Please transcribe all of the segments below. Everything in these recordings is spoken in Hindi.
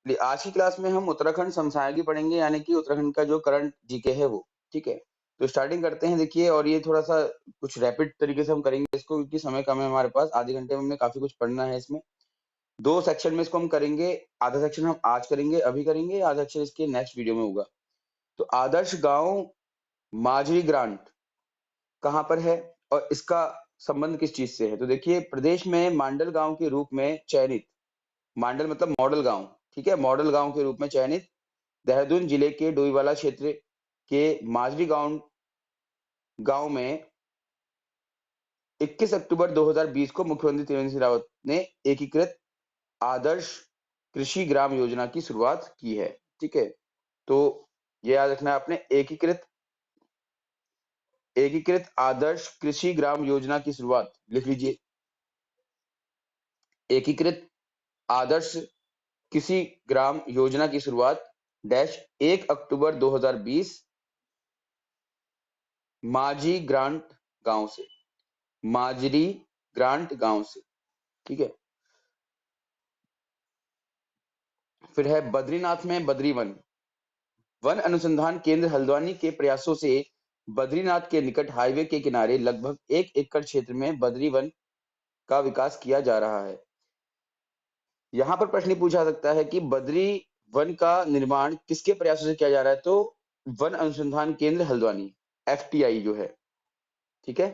आज की क्लास में हम उत्तराखंड समसामयिकी पढ़ेंगे, यानी कि उत्तराखंड का जो करंट जीके है वो, ठीक है। तो स्टार्टिंग करते हैं, देखिए, और ये थोड़ा सा कुछ रैपिड तरीके से हम करेंगे इसको, क्योंकि समय कम है हमारे पास, आधे घंटे में हमें काफी कुछ पढ़ना है इसमें। दो सेक्शन में इसको हम करेंगे। आधा सेक्शन हम आज करेंगे, अभी करेंगे, आधा सेक्शन इसके नेक्स्ट वीडियो में होगा। तो आदर्श गांव माजरी ग्रांट कहाँ पर है और इसका संबंध किस चीज से है? तो देखिए, प्रदेश में मांडल गांव के रूप में चयनित, मांडल मतलब मॉडल गांव, ठीक है, मॉडल गांव के रूप में चयनित देहरादून जिले के डोईवाला क्षेत्र के माजरी गांव गांव में 21 अक्टूबर 2020 को मुख्यमंत्री त्रिवेंद्र सिंह रावत ने एकीकृत आदर्श कृषि ग्राम योजना की शुरुआत की है, ठीक है। तो ये याद रखना है आपने, एकीकृत आदर्श कृषि ग्राम योजना की शुरुआत लिख लीजिए। एकीकृत आदर्श कृषि ग्राम योजना की शुरुआत डैश 1 अक्टूबर 2020 माजी ग्रांट गांव से, माजरी ग्रांट गांव से, ठीक है। फिर है बद्रीनाथ में बद्री वन, वन अनुसंधान केंद्र हल्द्वानी के प्रयासों से बद्रीनाथ के निकट हाईवे के किनारे लगभग 1 एकड़ क्षेत्र में बद्री वन का विकास किया जा रहा है। यहाँ पर प्रश्न पूछा सकता है कि बद्री वन का निर्माण किसके प्रयासों से किया जा रहा है? तो वन अनुसंधान केंद्र हल्द्वानी, एफटीआई जो है, ठीक है,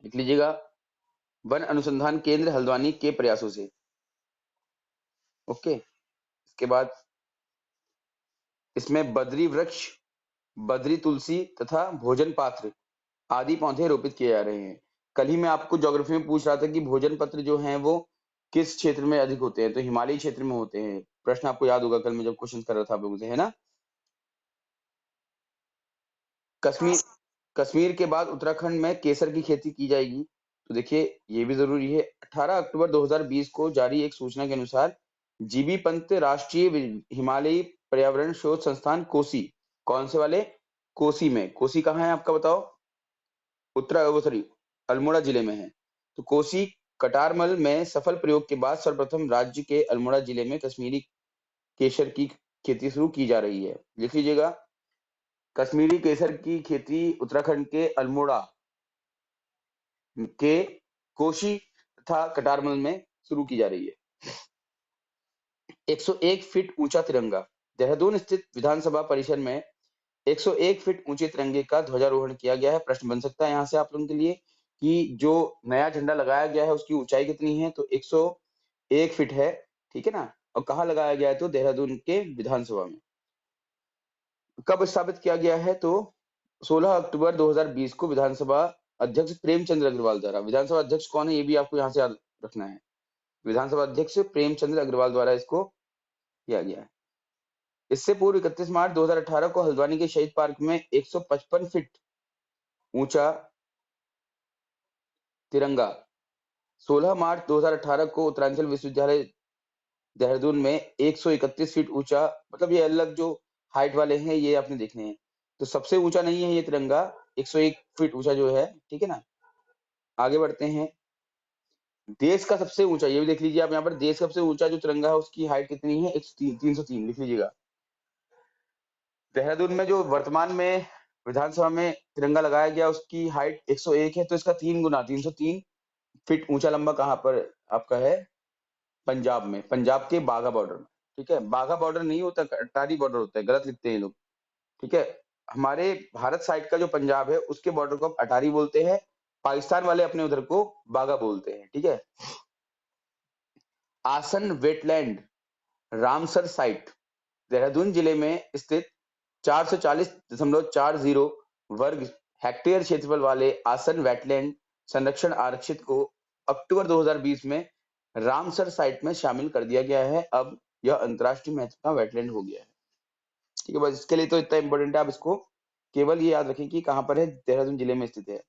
लिख लीजिएगा, वन अनुसंधान केंद्र हल्द्वानी के प्रयासों से। ओके, इसके बाद इसमें बद्री वृक्ष, बद्री तुलसी तथा भोजन पात्र आदि पौधे रोपित किए जा रहे हैं। कल ही मैं आपको ज्योग्राफी में पूछ रहा था कि भोजन पत्र जो हैं वो किस क्षेत्र में अधिक होते हैं? तो हिमालयी क्षेत्र में होते हैं। प्रश्न आपको याद होगा, कल मैं जब क्वेश्चन कर रहा था आप लोगों से, है ना। कश्मीर, कश्मीर के बाद उत्तराखंड में केसर की खेती की जाएगी। तो देखिए, ये भी जरूरी है। 18 अक्टूबर 2020 को जारी एक सूचना के अनुसार जीबी पंत राष्ट्रीय हिमालयी पर्यावरण शोध संस्थान कोसी, कौन से वाले? कोसी में। कोसी कहाँ है आपका बताओ? सॉरी, अल्मोड़ा जिले में है। तो कोसी कटारमल में सफल प्रयोग के बाद सर्वप्रथम राज्य के अल्मोड़ा जिले में कश्मीरी केसर की खेती शुरू की जा रही है। लिख लीजिएगा, कश्मीरी केसर की खेती उत्तराखंड के अल्मोड़ा के कोसी तथा कटारमल में शुरू की जा रही है। 101 फीट ऊंचा तिरंगा, देहरादून स्थित विधानसभा परिसर में 101 फीट ऊंचे तिरंगे का ध्वजारोहण किया गया है। प्रश्न बन सकता है यहाँ से आप लोगों के लिए कि जो नया झंडा लगाया गया है उसकी ऊंचाई कितनी है? तो 101 फीट है, ठीक है ना। और कहाँ लगाया गया है? तो देहरादून के विधानसभा में। कब स्थापित किया गया है? तो 16 अक्टूबर 2020 को विधानसभा अध्यक्ष प्रेमचंद्र अग्रवाल द्वारा। विधानसभा अध्यक्ष कौन है ये भी आपको यहाँ से याद रखना है। विधानसभा अध्यक्ष प्रेमचंद्र अग्रवाल द्वारा इसको किया गया है। इससे पूर्व 31 मार्च 2018 को हल्द्वानी के शहीद पार्क में 155 फीट ऊंचा तिरंगा, 16 मार्च 2018 को उत्तरांचल विश्वविद्यालय देहरादून में 131 फीट ऊंचा, मतलब ये अलग जो हाइट वाले हैं ये आपने देखने हैं। तो सबसे ऊंचा नहीं है ये तिरंगा, 101 फीट ऊंचा जो है, ठीक है ना। आगे बढ़ते हैं। देश का सबसे ऊंचा, ये भी देख लीजिए आप यहाँ पर, देश का सबसे ऊंचा जो तिरंगा है उसकी हाइट कितनी है? 303, लिख लीजिएगा। देहरादून में जो वर्तमान में विधानसभा में तिरंगा लगाया गया उसकी हाइट 101 है, तो इसका 3 गुना 303 फीट ऊंचा लंबा कहाँ पर आपका है? पंजाब में, पंजाब के बाघा बॉर्डर में, ठीक है। बाघा बॉर्डर नहीं होता, अटारी बॉर्डर होता है, गलत लिखते हैं लोग, ठीक है। हमारे भारत साइड का जो पंजाब है उसके बॉर्डर को अटारी बोलते हैं, पाकिस्तान वाले अपने उधर को बाघा बोलते हैं, ठीक है। आसन वेटलैंड रामसर साइट देहरादून जिले में स्थित 440.40 वर्ग हेक्टेयर क्षेत्रफल वाले आसन वेटलैंड संरक्षण आरक्षित को अक्टूबर 2020 में रामसर साइट में शामिल कर दिया गया है। अब यह अंतरराष्ट्रीय महत्व का वेटलैंड हो गया है, ठीक है। बस इसके लिए तो इतना इंपॉर्टेंट है, आप इसको केवल ये याद रखें कि कहां पर है, देहरादून जिले में स्थित है।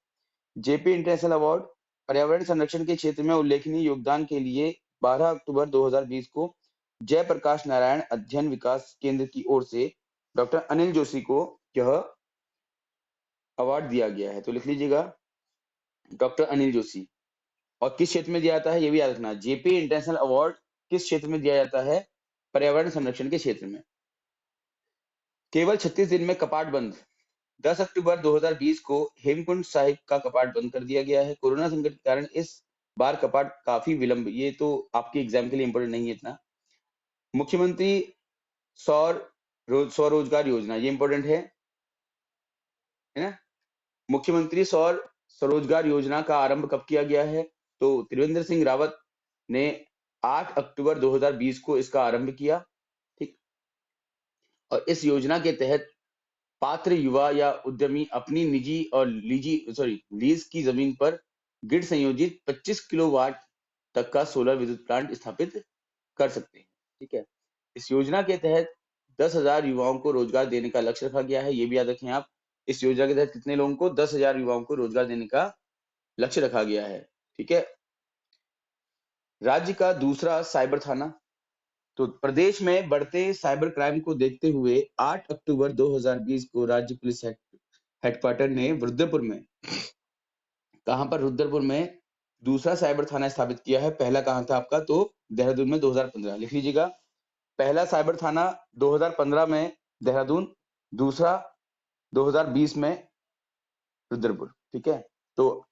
जेपी इंटरनेशनल अवार्ड पर्यावरण संरक्षण के क्षेत्र में उल्लेखनीय योगदान के लिए 12 अक्टूबर 2020 को जयप्रकाश नारायण अध्ययन विकास केंद्र की ओर से डॉक्टर अनिल जोशी को यह अवार्ड दिया गया है। तो लिख लीजिएगा, डॉक्टर अनिल जोशी। और किस क्षेत्र में दिया जाता है ये भी याद रखना, जेपी इंटरनेशनल अवार्ड किस क्षेत्र में दिया जाता है? पर्यावरण संरक्षण के क्षेत्र में। केवल 36 दिन में कपाट बंद। 10 अक्टूबर 2020 को हेमकुंड साहिब का कपाट बंद कर दिया गया है। कोरोना संकट के कारण इस बार कपाट काफी विलंब, ये तो आपके एग्जाम के लिए इंपॉर्टेंट नहीं है इतना। मुख्यमंत्री स्वरोजगार योजना, ये इंपॉर्टेंट है ना। मुख्यमंत्री स्वरोजगार योजना का आरंभ कब किया गया है? तो त्रिवेंद्र सिंह रावत ने 8 अक्टूबर 2020 को इसका आरंभ किया। ठीक। और इस योजना के तहत पात्र युवा या उद्यमी अपनी निजी और लीज की जमीन पर ग्रिड संयोजित 25 किलोवाट तक का सोलर विद्युत प्लांट स्थापित कर सकते हैं। ठीक है। इस योजना के तहत 10,000 युवाओं को रोजगार देने का लक्ष्य रखा गया है। ये भी याद रखें आप। इस योजना के तहत कितने लोगों को? 10,000 युवाओं को रोजगार देने का लक्ष्य रखा गया है। ठीक है। राज्य का दूसरा साइबर थाना। तो प्रदेश में बढ़ते साइबर क्राइम को देखते हुए 8 अक्टूबर 2020 को राज्य पुलिस हेडक्वार्टर ने रुद्रपुर में, कहां पर? रुद्रपुर में दूसरा साइबर थाना स्थापित किया है। पहला कहां था आपका? तो देहरादून में 2015। लिख लीजिएगा, पहला साइबर थाना 2015 में देहरादून, दूसरा 2020 में रुद्रपुर। ठीक है। तो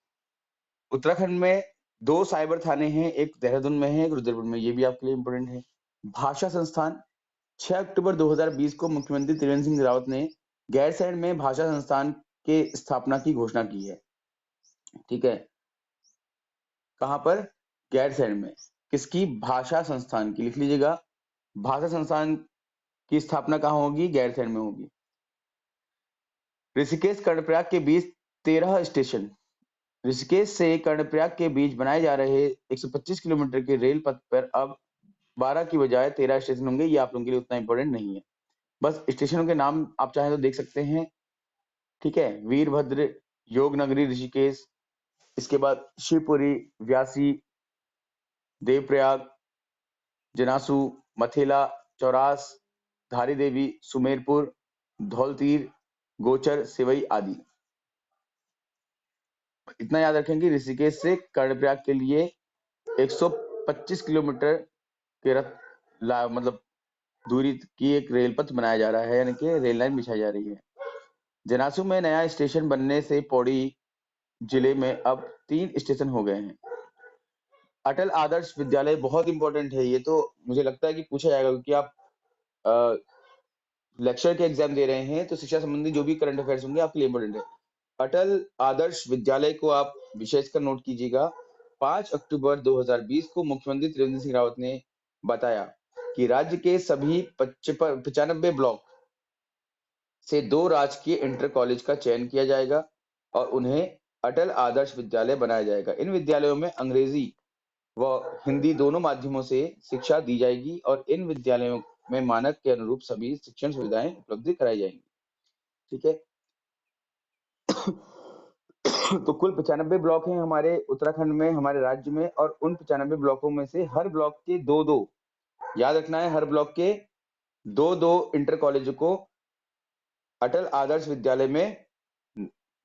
उत्तराखंड में 2 साइबर थाने हैं, एक देहरादून में है, एक रुद्रपुर में। ये भी आपके लिए इंपॉर्टेंट है। भाषा संस्थान। 6 अक्टूबर 2020 को मुख्यमंत्री त्रिवेंद्र सिंह रावत ने गैरसैंण में भाषा संस्थान के स्थापना की घोषणा की है। ठीक है। कहां पर? गैरसैंण में। किसकी? भाषा संस्थान की। लिख लीजिएगा, भाषा संस्थान की स्थापना कहां होगी? गैरसैंण में होगी। ऋषिकेश कर्णप्रयाग के बीच 13 स्टेशन। ऋषिकेश से कर्णप्रयाग के बीच बनाए जा रहे 125 किलोमीटर के रेल पथ पर अब 12 की बजाय 13 स्टेशन होंगे। ये आप लोगों के लिए उतना इंपॉर्टेंट नहीं है। बस स्टेशनों के नाम आप चाहें तो देख सकते हैं। ठीक है। वीरभद्र, योगनगरी ऋषिकेश, इसके बाद शिवपुरी, व्यासी, देवप्रयाग, जनासू, मथेला, चौरास, धारी देवी, सुमेरपुर, धौलतीर, गोचर, सिवई आदि। इतना याद रखेंगे, ऋषिकेश से कर्णप्रयाग के लिए 125 किलोमीटर के मतलब दूरी की एक रेल पथ बनाया जा रहा है, यानी कि रेल लाइन बिछाई जा रही है। जनासू में नया स्टेशन बनने से पौड़ी जिले में अब 3 स्टेशन हो गए हैं। अटल आदर्श विद्यालय बहुत इंपॉर्टेंट है, ये तो मुझे लगता है कि पूछा जाएगा, क्योंकि आप लेक्चर के एग्जाम दे रहे हैं, तो शिक्षा संबंधी जो भी करंट अफेयर्स होंगे आपके लिए इंपॉर्टेंट है। अटल आदर्श विद्यालय को आप विशेषकर नोट कीजिएगा। 5 अक्टूबर 2020 को मुख्यमंत्री त्रिवेंद्र सिंह रावत ने बताया कि राज्य के सभी 95 ब्लॉक से 2 राजकीय इंटर कॉलेज का चयन किया जाएगा और उन्हें अटल आदर्श विद्यालय बनाया जाएगा। इन विद्यालयों में अंग्रेजी व हिंदी दोनों माध्यमों से शिक्षा दी जाएगी और इन विद्यालयों में मानक के अनुरूप सभी शिक्षण सुविधाएं उपलब्ध कराई जाएंगी। ठीक है। तो कुल 95 ब्लॉक हैं हमारे उत्तराखंड में, हमारे राज्य में, और उन 95 ब्लॉकों में से हर ब्लॉक के 2-2, याद रखना है, हर ब्लॉक के 2-2 इंटर कॉलेज को अटल आदर्श विद्यालय में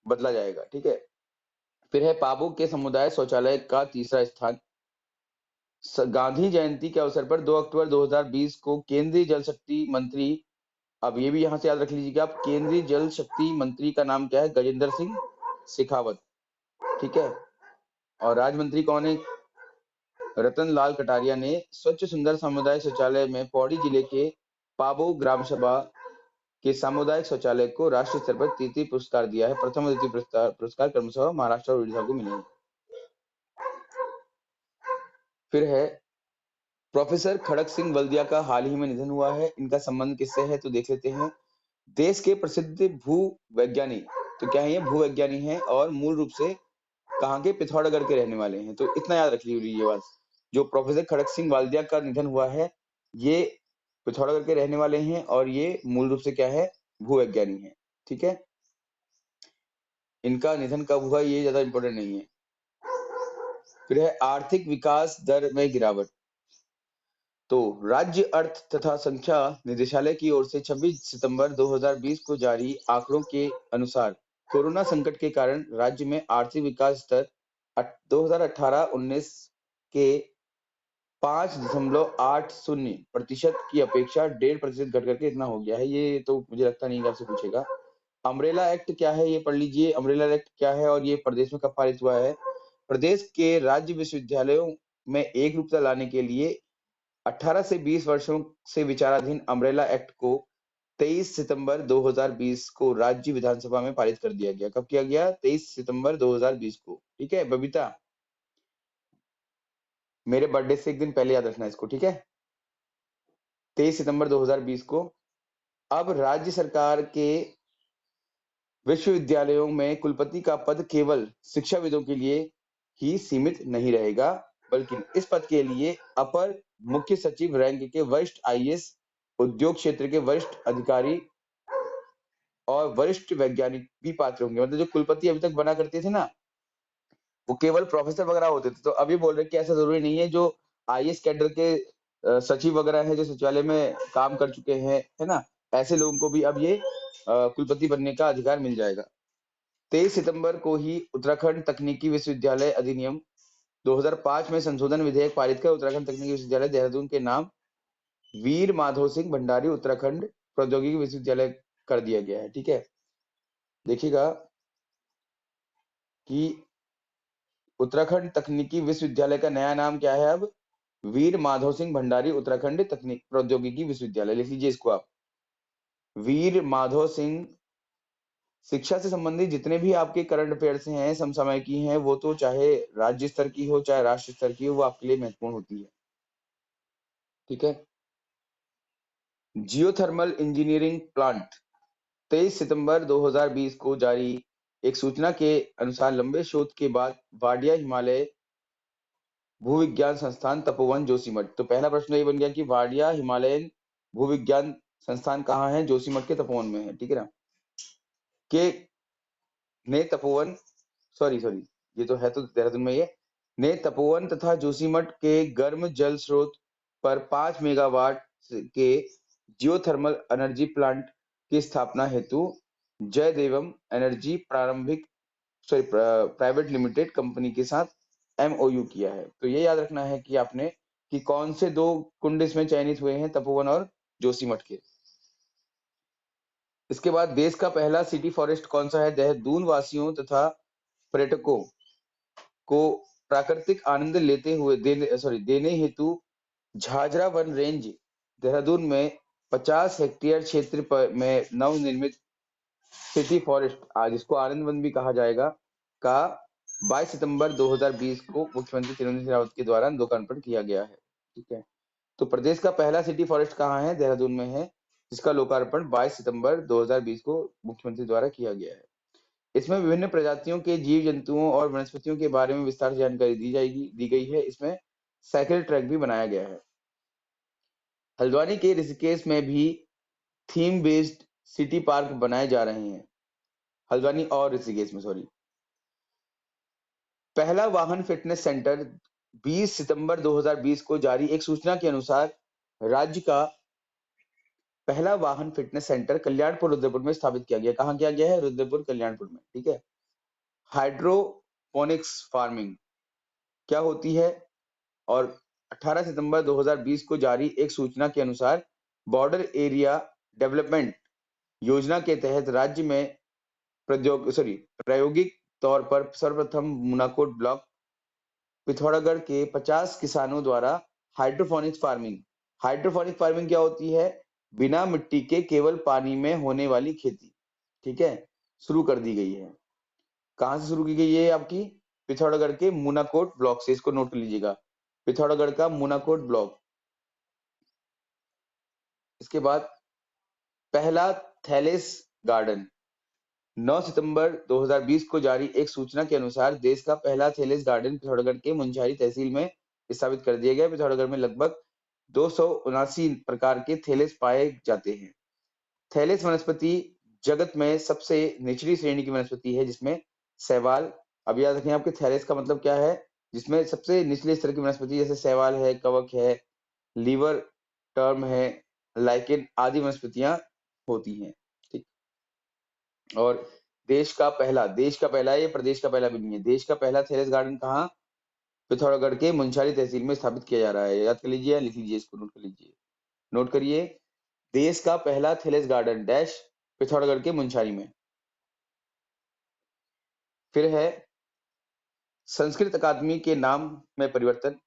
बदला जाएगा। ठीक है। फिर है पाबुक के समुदाय शौचालय का तीसरा स्थान। गांधी जयंती के अवसर पर 2 अक्टूबर 2020 को केंद्रीय जल शक्ति मंत्री, अब ये भी यहां से याद रख लीजिएगा आप, केंद्रीय जल शक्ति मंत्री का नाम क्या है? गजेंद्र सिंह शेखावत। ठीक है। और राज्य मंत्री कौन है? रतन लाल कटारिया ने स्वच्छ सुंदर समुदाय शौचालय में पौड़ी जिले के पाबो ग्राम सभा के सामुदायिक शौचालय को राष्ट्रीय स्तर पर तृतीय पुरस्कार दिया है। प्रथम और द्वितीय पुरस्कार क्रमशः महाराष्ट्र और उड़ीसा को मिले हैं। फिर है प्रोफेसर खड़क सिंह वल्दिया का हाल ही में निधन हुआ है। इनका संबंध किससे है तो देख लेते हैं। देश के प्रसिद्ध भूवैज्ञानिक, तो क्या है ये? भूवैज्ञानिक हैं और मूल रूप से कहाँ के? पिथौरागढ़ के रहने वाले हैं। तो इतना याद रख लीजिए ये बात, जो प्रोफेसर खड़क सिंह वाल्दिया का निधन हुआ है, ये पिथौरागढ़ के रहने वाले हैं और ये मूल रूप से क्या है? भूवैज्ञानिक है। ठीक है। इनका निधन कब हुआ ये ज्यादा इंपॉर्टेंट नहीं है। फिर है आर्थिक विकास दर में गिरावट। तो राज्य अर्थ तथा संख्या निदेशालय की ओर से 26 सितंबर 2020 को जारी आंकड़ों के अनुसार कोरोना संकट के कारण राज्य में आर्थिक विकास दर 2018-19 के 5.80% की अपेक्षा 1.5% घट करके इतना हो गया है। ये तो मुझे लगता नहीं कि आपसे पूछेगा। अम्ब्रेला एक्ट क्या है, ये पढ़ लीजिए। अम्ब्रेला एक्ट क्या है और ये प्रदेश में कब पारित हुआ है? प्रदेश के राज्य विश्वविद्यालयों में एक रूपता लाने के लिए 18 से 20 वर्षों से विचाराधीन अम्ब्रेला एक्ट को 23 सितंबर 2020 को राज्य विधानसभा में पारित कर दिया गया। कब किया गया? 23 सितंबर 2020 को। ठीक है बबीता, मेरे बर्थडे से एक दिन पहले याद रखना इसको, ठीक है? 23 सितंबर 2020 को। अब राज्य सरकार के विश्वविद्यालयों में कुलपति का पद केवल शिक्षाविदों के लिए ही सीमित नहीं रहेगा, बल्कि इस पद के लिए अपर मुख्य सचिव रैंक के वरिष्ठ आईएएस, उद्योग क्षेत्र के वरिष्ठ अधिकारी और वरिष्ठ वैज्ञानिक भी पात्र होंगे। मतलब जो कुलपति अभी तक बना करते थे ना, वो केवल प्रोफेसर वगैरह होते थे। तो अभी बोल रहे कि ऐसा जरूरी नहीं है। जो आईएएस कैडर के सचिव वगैरह हैं, जो सचिवालय में काम कर चुके हैं, है ना, ऐसे लोगों को भी अब ये कुलपति बनने का अधिकार मिल जाएगा। 23 सितंबर को ही उत्तराखंड तकनीकी विश्वविद्यालय अधिनियम 2005 में संशोधन विधेयक पारित कर उत्तराखंड तकनीकी विश्वविद्यालय देहरादून के नाम वीर माधव सिंह भंडारी उत्तराखंड प्रौद्योगिकी विश्वविद्यालय कर दिया गया है। ठीक है, देखिएगा कि उत्तराखंड तकनीकी विश्वविद्यालय का नया नाम क्या है अब? वीर माधव सिंह भंडारी उत्तराखंड तकनीक प्रौद्योगिकी विश्वविद्यालय। लिख लीजिए इसको आप, वीर माधव सिंह। शिक्षा से संबंधित जितने भी आपके करंट अफेयर्स हैं, समसामयिक की हैं, वो तो चाहे राज्य स्तर की हो चाहे राष्ट्र स्तर की हो, वो आपके लिए महत्वपूर्ण होती है। ठीक है, जियोथर्मल इंजीनियरिंग प्लांट 23 सितंबर 2020 को जारी एक सूचना के अनुसार लंबे शोध के बाद वाडिया हिमालय भूविज्ञान संस्थान तपोवन जोशीमठ। तो पहला प्रश्न ये बन गया कि वाडिया हिमालयन भूविज्ञान संस्थान कहाँ है? जोशीमठ के तपोवन में है। ठीक है ना, के ने तपोवन सॉरी सॉरी ये तो है तो देहरादून में, ये ने तपोवन तथा जोशीमठ के गर्म जल स्रोत पर 5 मेगावाट के जियोथर्मल एनर्जी प्लांट की स्थापना हेतु जयदेवम एनर्जी प्राइवेट लिमिटेड कंपनी के साथ एमओयू किया है। तो ये याद रखना है कि आपने कि कौन से दो कुंड इसमें चयनित हुए हैं, तपोवन और जोशीमठ के। इसके बाद देश का पहला सिटी फॉरेस्ट कौन सा है? देहरादून वासियों तथा पर्यटकों को प्राकृतिक आनंद लेते हुए देने हेतु झाझरा वन रेंज देहरादून में 50 हेक्टेयर क्षेत्र पर में नवनिर्मित सिटी फॉरेस्ट, आज इसको आनंद वन भी कहा जाएगा, का 22 सितंबर 2020 को मुख्यमंत्री त्रिवेंद्र सिंह रावत के द्वारा लोकार्पण किया गया है। ठीक है, तो प्रदेश का पहला सिटी फॉरेस्ट कहाँ है? देहरादून में है, जिसका लोकार्पण 22 सितंबर 2020 को मुख्यमंत्री द्वारा किया गया है। इसमें विभिन्न प्रजातियों के जीव जंतुओं और वनस्पतियों के बारे में विस्तार से जानकारी दी गई है। इसमें साइकिल ट्रैक भी बनाया गया है। हल्द्वानी के ऋषिकेश में भी थीम बेस्ड सिटी पार्क बनाए जा रहे हैं। हल्द्वानी और ऋषिकेश में, सॉरी। पहला वाहन फिटनेस सेंटर 20 सितंबर 2020 को जारी एक सूचना के अनुसार राज्य का पहला वाहन फिटनेस सेंटर कल्याणपुर रुद्रपुर में स्थापित किया गया। कहाँ किया गया है? रुद्रपुर कल्याणपुर में। ठीक है, हाइड्रोपोनिक्स फार्मिंग क्या होती है? और 18 सितंबर 2020 को जारी एक सूचना के अनुसार बॉर्डर एरिया डेवलपमेंट योजना के तहत राज्य में प्रायोगिक तौर पर सर्वप्रथम मुनाकोट ब्लॉक पिथौरागढ़ के 50 किसानों द्वारा हाइड्रोपोनिक्स फार्मिंग क्या होती है? बिना मिट्टी के केवल पानी में होने वाली खेती, ठीक है, शुरू कर दी गई है। कहां से शुरू की गई है? आपकी पिथौरागढ़ के मुनाकोट ब्लॉक से। इसको नोट कर लीजिएगा, पिथौरागढ़ का मुनाकोट ब्लॉक। इसके बाद पहला थैलेस गार्डन 9 सितंबर 2020 को जारी एक सूचना के अनुसार देश का पहला थैलेस गार्डन पिथौरागढ़ के मुंशियारी तहसील में स्थापित कर दिया गया। पिथौरागढ़ में लगभग 279 प्रकार के थैलेस पाए जाते हैं। थैलेस वनस्पति जगत में सबसे निचली श्रेणी की वनस्पति है, जिसमें शैवाल, अब याद रखें आपके थैलेस का मतलब क्या है, जिसमें सबसे निचले स्तर की वनस्पति जैसे शैवाल है, कवक है, लीवर टर्म है, लाइकेन आदि वनस्पतियां होती हैं। ठीक, और देश का पहला, ये प्रदेश का पहला भी नहीं है, देश का पहला थैलेस गार्डन कहाँ? पिथौरागढ़ के मुंशियारी तहसील में स्थापित किया जा रहा है। याद कर लीजिए या लिख लीजिए, इसको नोट कर लीजिए। नोट करिए, देश का पहला थेलेस गार्डन डैश पिथौरागढ़ के मुंशियारी में। फिर है संस्कृत अकादमी के नाम में परिवर्तन।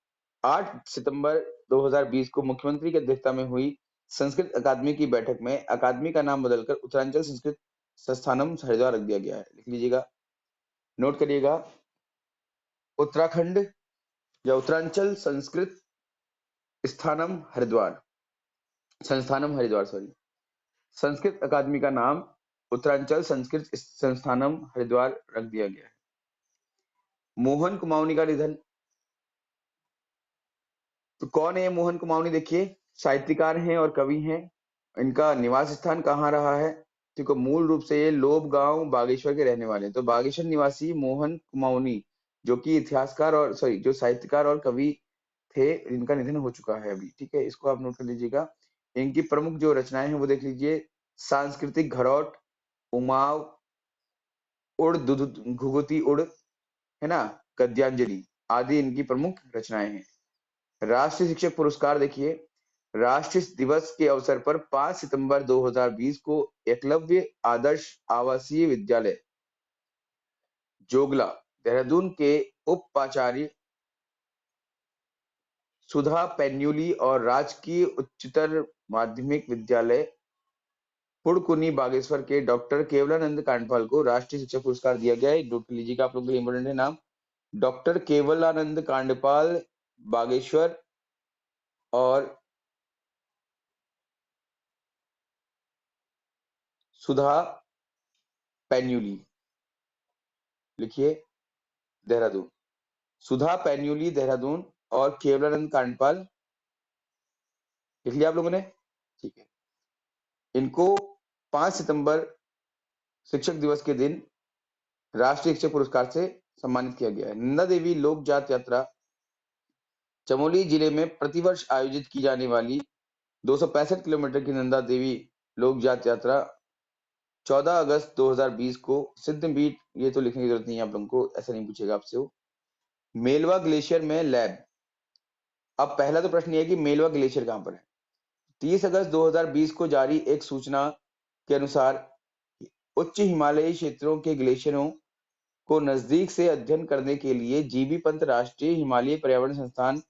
8 सितंबर 2020 को मुख्यमंत्री की अध्यक्षता में हुई संस्कृत अकादमी की बैठक में अकादमी का नाम बदलकर उत्तरांचल संस्कृत संस्थानम हरिद्वार रख दिया गया है। लिख लीजिएगा, नोट करिएगा, उत्तराखंड या उत्तरांचल संस्कृत स्थानम हरिद्वार, संस्थानम हरिद्वार सॉरी, संस्कृत अकादमी का नाम उत्तरांचल संस्कृत संस्थानम हरिद्वार रख दिया गया है। मोहन कुमाऊनी का निधन। तो कौन है मोहन कुमाऊनी? देखिए, साहित्यकार हैं और कवि हैं। इनका निवास स्थान कहाँ रहा है? देखो, मूल रूप से ये लोब गांव बागेश्वर के रहने वाले हैं। तो बागेश्वर निवासी मोहन कुमाऊनी, जो कि इतिहासकार और सॉरी जो साहित्यकार और कवि थे, इनका निधन हो चुका है अभी। ठीक है, इसको आप नोट कर लीजिएगा। इनकी प्रमुख जो रचनाएं हैं वो देख लीजिए, सांस्कृतिक घरौट, उमाव, उड़ घुघुती उड़, है ना, गद्यांजलि आदि इनकी प्रमुख रचनाएं हैं। राष्ट्रीय शिक्षक पुरस्कार देखिए, राष्ट्रीय दिवस के अवसर पर 5 सितंबर 2020 को एकलव्य आदर्श आवासीय विद्यालय जोगला देहरादून के उपाचार्य सुधा पैन्यूली और राजकीय उच्चतर माध्यमिक विद्यालय पुड़कुनी बागेश्वर के डॉक्टर केवलानंद कांडपाल को राष्ट्रीय शिक्षक पुरस्कार दिया गया है। नोट लीजिएगा, आप लोगों के लिए इंपॉर्टेंट है नाम, डॉक्टर केवलानंद कांडपाल बागेश्वर और सुधा पैन्यूली, लिखिए, देहरादून। सुधा पैन्यूली देहरादून और केवलानंद कांडपाल, लिख लिया आप लोगों ने? ठीक है, इनको 5 सितंबर शिक्षक दिवस के दिन राष्ट्रीय शिक्षक पुरस्कार से सम्मानित किया गया है। नंदा देवी लोक जात यात्रा चमोली जिले में प्रतिवर्ष आयोजित की जाने वाली 265 किलोमीटर की नंदा देवी लोक जात यात्रा 14 अगस्त 2020 को सिद्धपीठ, ये तो लिखने की जरूरत नहीं है आप लोगों को, ऐसा नहीं पूछेगा आपसे वो, मेलवा ग्लेशियर में लैब। अब पहला तो प्रश्न ये है कि मेलवा ग्लेशियर कहां पर है? 30 अगस्त 2020 को जारी एक सूचना के अनुसार उच्च हिमालयी क्षेत्रों के ग्लेशियरों को नजदीक से अध्ययन करने के लिए जीबी पंत राष्ट्रीय हिमालयी पर्यावरण संस्थान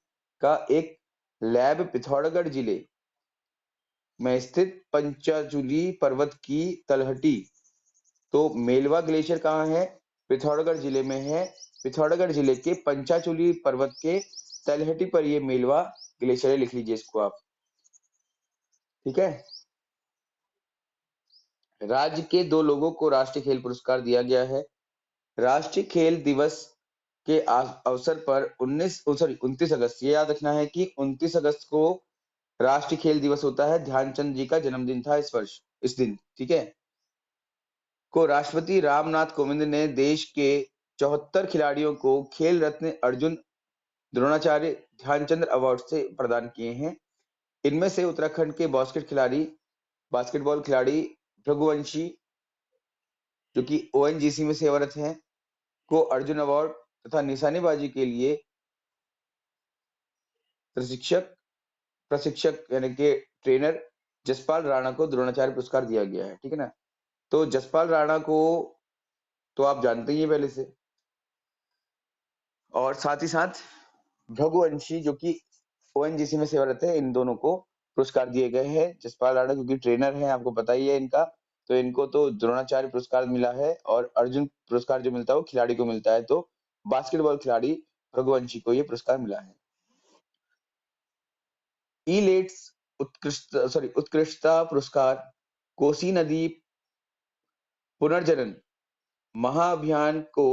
का एक लैब पिथौरागढ़ जिले में स्थित पंचाचूली पर्वत की तलहटी, तो मेलवा ग्लेशियर कहाँ है? पिथौरागढ़ जिले में है। पिथौरागढ़ जिले के पंचाचूली पर्वत के तलहटी पर ये मेलवा ग्लेशियर, लिख लीजिए इसको आप। ठीक है, राज्य के 2 लोगों को राष्ट्रीय खेल पुरस्कार दिया गया है। राष्ट्रीय खेल दिवस के अवसर पर 29 अगस्त, ये याद रखना है कि 29 अगस्त को राष्ट्रीय खेल दिवस होता है। ध्यानचंद जी का जन्मदिन था इस वर्ष, इस दिन। ठीक है, को राष्ट्रपति रामनाथ कोविंद ने देश के 74 खिलाड़ियों को खेल रत्न अर्जुन द्रोणाचार्य ध्यानचंद अवार्ड से प्रदान किए हैं। इनमें से उत्तराखंड के बास्केटबॉल खिलाड़ी भृगुवंशी, जो कि ओएनजीसी में सेवारत हैं, को अर्जुन अवार्ड तथा निशानेबाजी के लिए प्रशिक्षक यानी कि ट्रेनर जसपाल राणा को द्रोणाचार्य पुरस्कार दिया गया है। ठीक है ना, तो जसपाल राणा को तो आप जानते ही हैं पहले से, और साथ ही साथ भृगुवंशी जो कि ओएनजीसी में सेवारत है, इन दोनों को पुरस्कार दिए गए हैं। जसपाल राणा क्योंकि ट्रेनर हैं, आपको पता ही है इनका, तो इनको तो द्रोणाचार्य पुरस्कार मिला है, और अर्जुन पुरस्कार जो मिलता है वो खिलाड़ी को मिलता है। तो बास्केटबॉल खिलाड़ी भृगुवंशी को ये पुरस्कार मिला है। ईलेट्स उत्कृष्टता पुरस्कार कोसी नदी पुनर्जनन महाअभियान को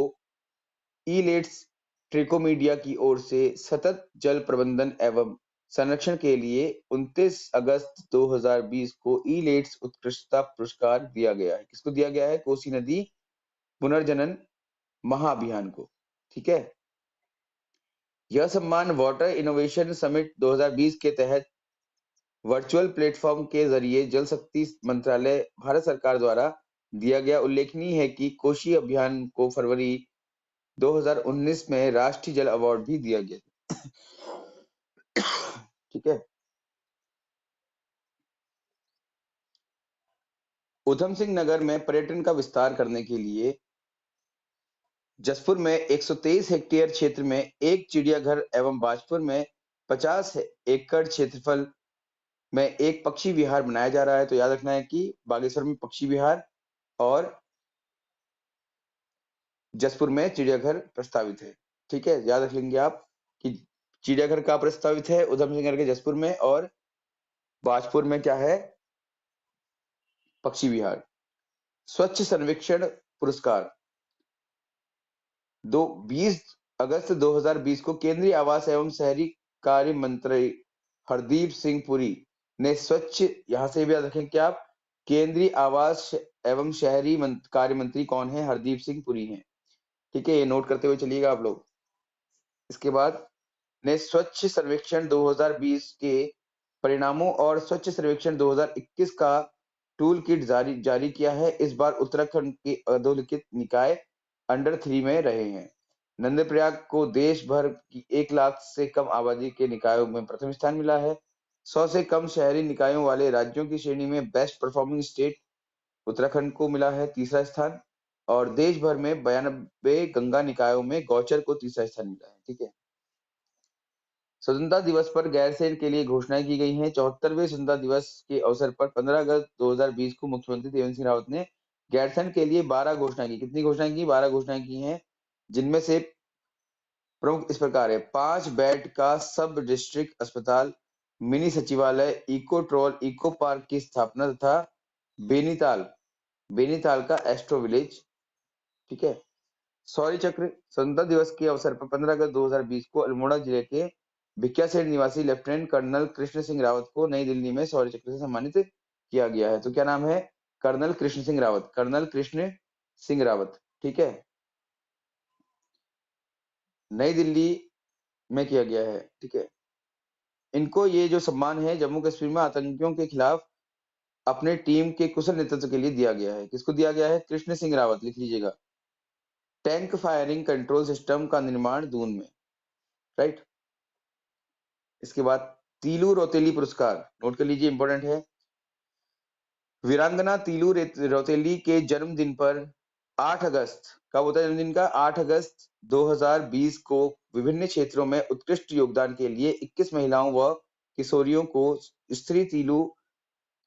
ईलेट्स ट्रिकोमीडिया की ओर से सतत जल प्रबंधन एवं संरक्षण के लिए 29 अगस्त 2020 को ईलेट्स उत्कृष्टता पुरस्कार दिया गया है। किसको दिया गया है? कोसी नदी पुनर्जनन महाअभियान को। ठीक है, यह सम्मान वाटर इनोवेशन समिट 2020 के तहत वर्चुअल प्लेटफॉर्म के जरिए जल शक्ति मंत्रालय भारत सरकार द्वारा दिया गया। उल्लेखनीय है कि कोसी अभियान को फरवरी 2019 में राष्ट्रीय जल अवार्ड भी दिया गया। ठीक है। उधम सिंह नगर में पर्यटन का विस्तार करने के लिए जसपुर में 123 हेक्टेयर क्षेत्र में एक चिड़ियाघर एवं बाजपुर में 50 एकड़ क्षेत्रफल में एक पक्षी विहार बनाया जा रहा है। तो याद रखना है कि बागेश्वर में पक्षी विहार और जसपुर में चिड़ियाघर प्रस्तावित है। ठीक है, याद रख लेंगे आप कि चिड़ियाघर कहाँ प्रस्तावित है, उधम सिंह नगर के जसपुर में, और बाजपुर में क्या है, पक्षी विहार। स्वच्छ सर्वेक्षण पुरस्कार 20 अगस्त 2020 को केंद्रीय आवास एवं शहरी कार्य मंत्री हरदीप सिंह पुरी ने स्वच्छ, यहां से भी याद रखें कि आप केंद्रीय आवास एवं शहरी कार्य मंत्री कौन है, हरदीप सिंह पुरी हैं। ठीक है, ये नोट करते हुए चलिएगा आप लोग। इसके बाद ने स्वच्छ सर्वेक्षण 2020 के परिणामों और स्वच्छ सर्वेक्षण 2021 का टूल किट जारी किया है। इस बार उत्तराखंड के अधोलिखित निकाय अंडर 3 में रहे हैं। नंदप्रयाग को देश भर की 1 लाख से कम आबादी के निकायों में प्रथम स्थान मिला है। 100 से कम शहरी निकायों वाले राज्यों की श्रेणी में बेस्ट परफॉर्मिंग स्टेट उत्तराखंड को मिला है तीसरा स्थान, और देश भर में 92 गंगा निकायों में गौचर को तीसरा स्थान मिला है। ठीक है। स्वतंत्रता दिवस पर गैरसैंण के लिए घोषणाएं की गई हैं। 74वें स्वतंत्रता दिवस के अवसर पर 15 अगस्त 2020 को मुख्यमंत्री त्रिवेंद्र सिंह रावत ने गैरसैंण के लिए 12 घोषणाएं की। कितनी घोषणाएं की? 12 घोषणाएं की हैं, जिनमें से प्रमुख इस प्रकार है: 5 बेड का सब डिस्ट्रिक्ट अस्पताल, मिनी सचिवालय, इको ट्रॉल इको पार्क की स्थापना तथा बेनीताल का एस्ट्रो विलेज। ठीक है। शौर्य चक्र स्वतंत्रता दिवस के अवसर पर 15 अगस्त 2020 को अल्मोड़ा जिले के भिकियासेठ निवासी लेफ्टिनेंट कर्नल कृष्ण सिंह रावत को नई दिल्ली में शौर्य चक्र से सम्मानित किया गया है। तो क्या नाम है? Colonel Krishna Singh Rawat, colonel Krishna Singh Rawat. ठीक है, नई दिल्ली में किया गया है। ठीक है, इनको ये जो सम्मान है जम्मू कश्मीर में आतंकियों के खिलाफ अपने टीम के कुशल नेतृत्व के लिए दिया गया है। किसको दिया गया है? कृष्ण सिंह रावत, लिख लीजिएगा। टैंक फायरिंग कंट्रोल सिस्टम का निर्माण दून में, राइट। इसके बाद तीलू रौतेली पुरस्कार, नोट कर लीजिए, इंपॉर्टेंट है। वीरांगना तीलू रौतेली के जन्मदिन पर 8 अगस्त, कब होता है जन्मदिन का? 8 अगस्त 2020 को विभिन्न क्षेत्रों में उत्कृष्ट योगदान के लिए 21 महिलाओं व किशोरियों को स्त्री तीलू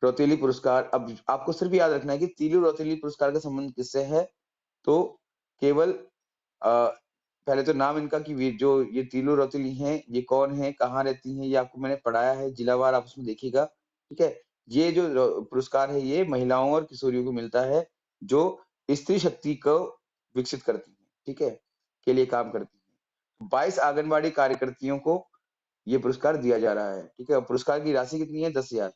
रौतेली पुरस्कार। अब आपको सिर्फ याद रखना है कि तीलू रौतेली पुरस्कार का संबंध किससे है। तो केवल पहले तो नाम इनका कि जो ये तीलू रौतेली हैं, ये कौन है, कहाँ रहती हैं, ये आपको मैंने पढ़ाया है, जिलावार आप उसमें देखिएगा। ठीक है, ये जो पुरस्कार है ये महिलाओं और किशोरियों को मिलता है जो स्त्री शक्ति को विकसित करती है, ठीक है, के लिए काम करती है। 22 आंगनबाड़ी कार्यकर्तियों को ये पुरस्कार दिया जा रहा है। ठीक है, पुरस्कार की राशि कितनी है? 10,000।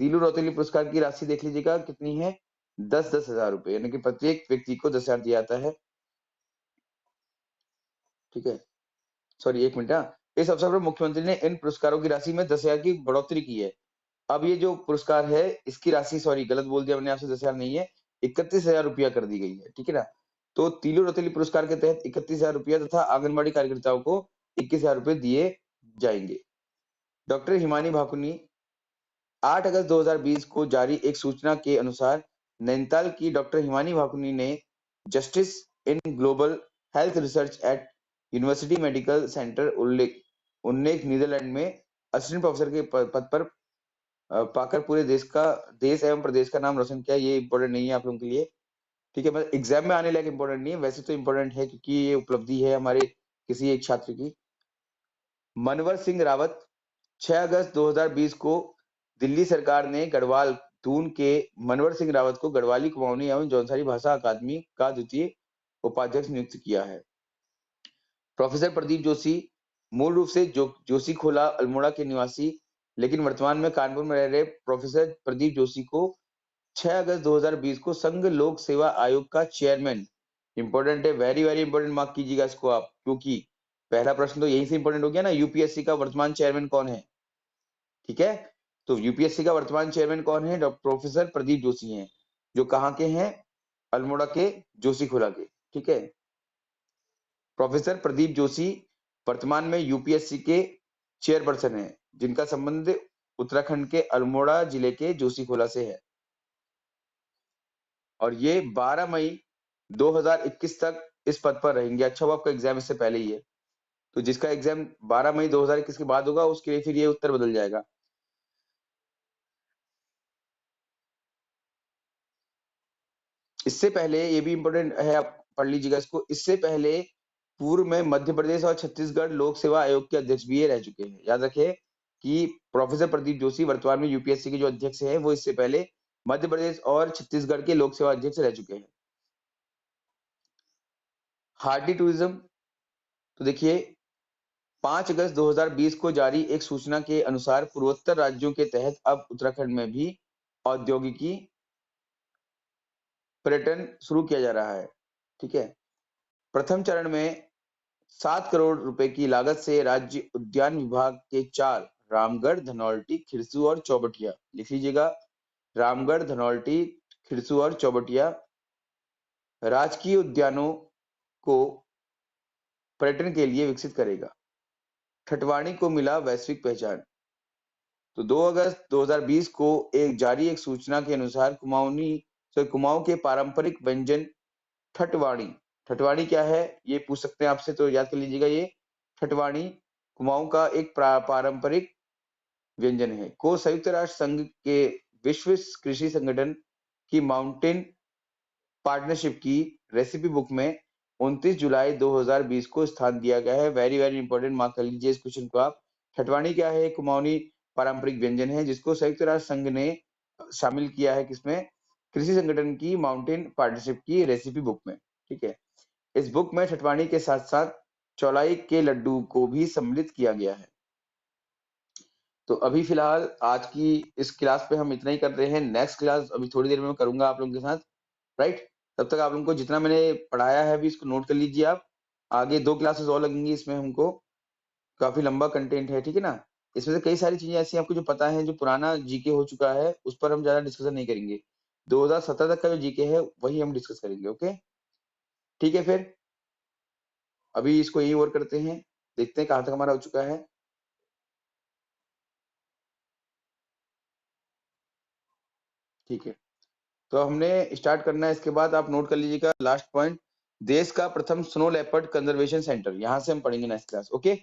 तीलू रौतेली पुरस्कार की राशि देख लीजिएगा कितनी है? 10-10 हजार रुपए, यानी कि प्रत्येक व्यक्ति को 10,000 दिया जाता है। ठीक है, सॉरी, 1 मिनट। हाँ, इस अवसर पर मुख्यमंत्री ने इन पुरस्कारों की राशि में 10,000 की बढ़ोतरी की है। अब ये जो पुरस्कार है इसकी राशि, सॉरी गलत बोल दिया मैंने आपसे, 10,000 नहीं है, 31,000 रुपया कर दी गई है। ठीक है ना। तो तीलू रौतेली पुरस्कार के तहत 31,000 रुपया तथा आंगनबाड़ी कार्यकर्ताओं को 21,000 रुपए दिए जाएंगे। डॉक्टर हिमानी भाकुनी 8 अगस्त 2020 को जारी एक सूचना के अनुसार नैनीताल की डॉक्टर हिमानी भाकुनी ने justice in global health research at university medical centre उन्नेक नीदरलैंड में असिस्टेंट प्रोफेसर के पद पर पाकर पूरे देश एवं प्रदेश का नाम रोशन किया। ये इंपॉर्टेंट नहीं है आप लोगों के लिए। ठीक है, मतलब एग्जाम में आने लायक इंपॉर्टेंट नहीं है, वैसे तो इंपॉर्टेंट है क्योंकि ये उपलब्धि है हमारे किसी एक छात्र की। मनवर सिंह रावत 6 अगस्त 2020 को दिल्ली सरकार ने गढ़वाल दून के मनवर सिंह रावत को गढ़वाली कुमाऊनी एवं जौनसारी भाषा अकादमी का द्वितीय उपाध्यक्ष नियुक्त किया है। प्रोफेसर प्रदीप जोशी मूल रूप से जोशी खोला अल्मोड़ा के निवासी, लेकिन वर्तमान में कानपुर में रह रहे प्रोफेसर प्रदीप जोशी को 6 अगस्त 2020 को संघ लोक सेवा आयोग का चेयरमैन, इंपॉर्टेंट है, वेरी वेरी इंपॉर्टेंट, मार्क कीजिएगा इसको आप, क्योंकि पहला प्रश्न तो यहीं से इंपॉर्टेंट हो गया ना, यूपीएससी का वर्तमान चेयरमैन कौन है। ठीक है, तो यूपीएससी का वर्तमान चेयरमैन कौन है? प्रोफेसर प्रदीप जोशी हैं, जो कहाँ के हैं? अल्मोड़ा के जोशी खोला के। ठीक है, प्रोफेसर प्रदीप जोशी वर्तमान में यूपीएससी के चेयरपर्सन हैं, जिनका संबंध उत्तराखंड के अल्मोड़ा जिले के जोशीखोला से है और ये 12 मई 2021 तक इस पद पर रहेंगे। अच्छा हुआ आपका एग्जाम इससे पहले ही है, तो जिसका एग्जाम 12 मई 2021 के बाद होगा उसके लिए फिर ये उत्तर बदल जाएगा। इससे पहले ये भी इंपॉर्टेंट है, आप पढ़ लीजिएगा इसको। इससे पहले पूर्व में मध्य प्रदेश और छत्तीसगढ़ लोक सेवा आयोग के अध्यक्ष भी ये रह चुके हैं। याद रखें कि प्रोफेसर प्रदीप जोशी वर्तमान में यूपीएससी के जो अध्यक्ष हैं वो इससे पहले मध्य प्रदेश और छत्तीसगढ़ के लोक सेवा अध्यक्ष रह चुके हैं। हार्टी टूरिज्म, तो देखिए 5 अगस्त 2020 को जारी एक सूचना के अनुसार पूर्वोत्तर राज्यों के तहत अब उत्तराखंड में भी औद्योगिकी पर्यटन शुरू किया जा रहा है। ठीक है, प्रथम चरण में 7 करोड़ रुपए की लागत से राज्य उद्यान विभाग के 4 रामगढ़, धनौल्टी, खिरसू और चौबटिया, लिख लीजिएगा, रामगढ़, धनौल्टी, खिरसू और चौबटिया राजकीय उद्यानों को पर्यटन के लिए विकसित करेगा। ठटवाणी को मिला वैश्विक पहचान। तो 2 अगस्त 2020 को एक सूचना के अनुसार कुमाऊं के पारंपरिक व्यंजन ठटवाणी, ठटवाणी क्या है ये पूछ सकते हैं आपसे, तो याद कर लीजिएगा, ये ठटवाणी कुमाऊं का एक पारंपरिक व्यंजन है, को संयुक्त राष्ट्र संघ के विश्व कृषि संगठन की माउंटेन पार्टनरशिप की रेसिपी बुक में 29 जुलाई 2020 को स्थान दिया गया है। वेरी वेरी इंपॉर्टेंट, मार्क कर लीजिए इस क्वेश्चन को आप। ठटवाणी क्या है? कुमाऊनी पारंपरिक व्यंजन है जिसको संयुक्त राष्ट्र संघ ने शामिल किया है किसमें? कृषि संगठन की माउंटेन पार्टनरशिप की रेसिपी बुक में। ठीक है, इस बुक में ठटवाणी के साथ साथ चौलाई के लड्डू को भी सम्मिलित किया गया है। तो अभी फिलहाल आज की इस क्लास पे हम इतना ही कर रहे हैं। नेक्स्ट क्लास अभी थोड़ी देर में करूंगा आप लोगों के साथ, राइट? तब तक आप लोगों को जितना मैंने पढ़ाया है अभी इसको नोट कर लीजिए आप। आगे 2 क्लासेस और लगेंगी, इसमें हमको काफी लंबा कंटेंट है, ठीक है ना? इसमें से कई सारी चीजें ऐसी आपको जो पता है, जो पुराना जीके हो चुका है उस पर हम ज्यादा डिस्कशन नहीं करेंगे। 2017 तक का जो जीके है वही हम डिस्कस करेंगे। ओके, ठीक है, फिर अभी इसको यही और करते हैं, देखते हैं कहाँ तक हमारा हो चुका है। ठीक है, तो हमने स्टार्ट करना है। इसके बाद आप नोट कर लीजिएगा लास्ट पॉइंट, देश का प्रथम स्नो लेपर्ड कंजर्वेशन सेंटर, यहाँ से हम पढ़ेंगे नेक्स्ट क्लास। ओके।